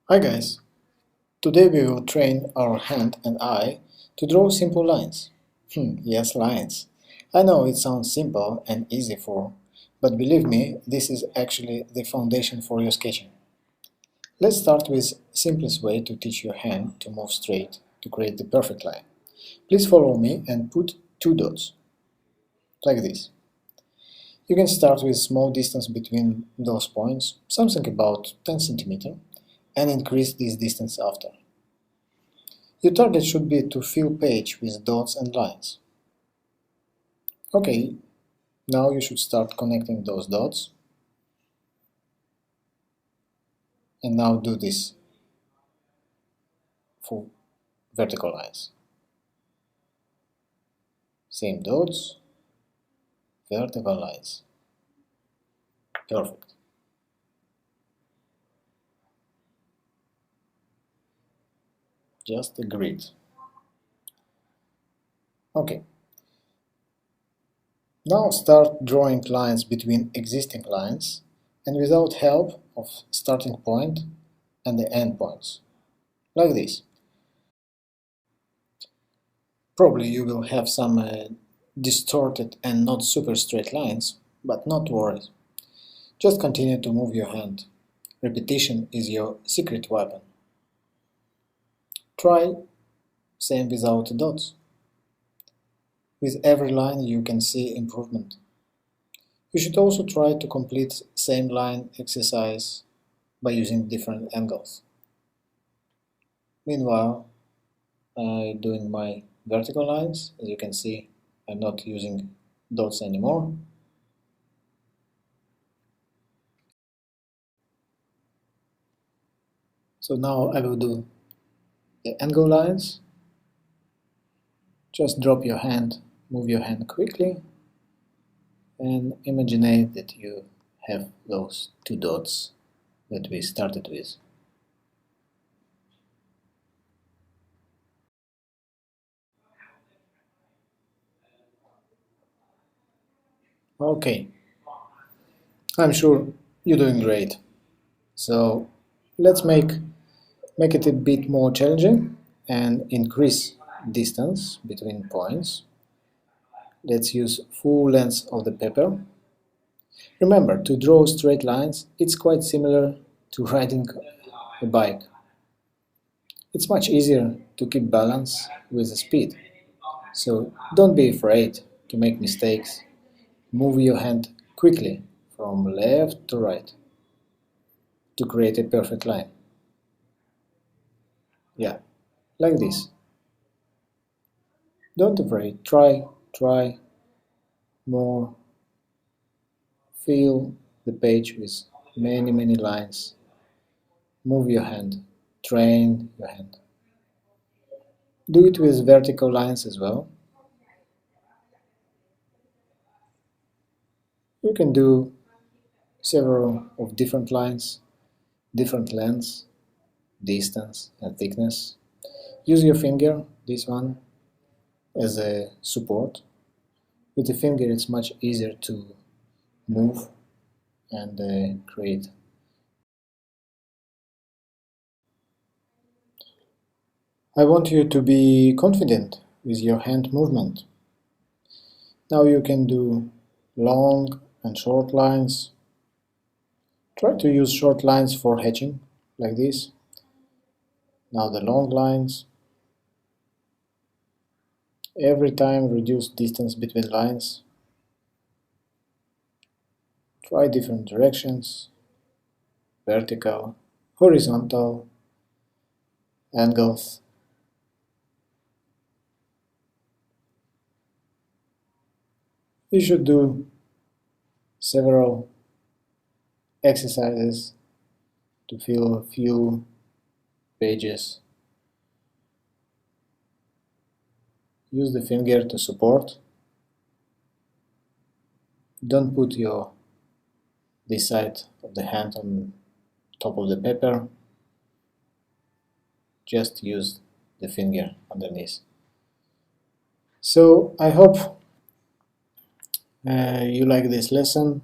Hi guys, today we will train our hand and eye to draw simple lines. Yes, lines. I know it sounds simple and easy but believe me, this is actually the foundation for your sketching. Let's start with simplest way to teach your hand to move straight to create the perfect line. Please follow me and put two dots, like this. You can start with small distance between those points, something about 10 cm, and increase this distance after. Your target should be to fill page with dots and lines. Okay, now you should start connecting those dots. And now do this for vertical lines. Same dots, vertical lines. Perfect. Just a grid. Okay. Now start drawing lines between existing lines and without help of starting point and the end points. Like this. Probably you will have some distorted and not super straight lines, but not worry. Just continue to move your hand. Repetition is your secret weapon. Try same without dots. With every line you can see improvement. You should also try to complete same line exercise by using different angles. Meanwhile, I'm doing my vertical lines. As you can see, I'm not using dots anymore. So now I will do the angle lines. Just drop your hand, move your hand quickly, and imagine that you have those two dots that we started with. Okay, I'm sure you're doing great. So let's make it a bit more challenging and increase distance between points. Let's use full length of the paper. Remember, to draw straight lines, it's quite similar to riding a bike. It's much easier to keep balance with the speed. So don't be afraid to make mistakes. Move your hand quickly from left to right to create a perfect line. Yeah, like this. Don't afraid. Try more. Fill the page with many lines. Move your hand. Train your hand. Do it with vertical lines as well. You can do several of different lines, different lengths, distance and thickness. Use your finger, this one, as a support. With the finger it's much easier to move and create. I want you to be confident with your hand movement. Now you can do long and short lines. Try to use short lines for hatching, like this. Now the long lines. Every time reduce distance between lines. Try different directions, vertical, horizontal, angles. You should do several exercises to fill a few pages. Use the finger to support. Don't put this side of the hand on top of the paper. Just use the finger underneath. So I hope you like this lesson.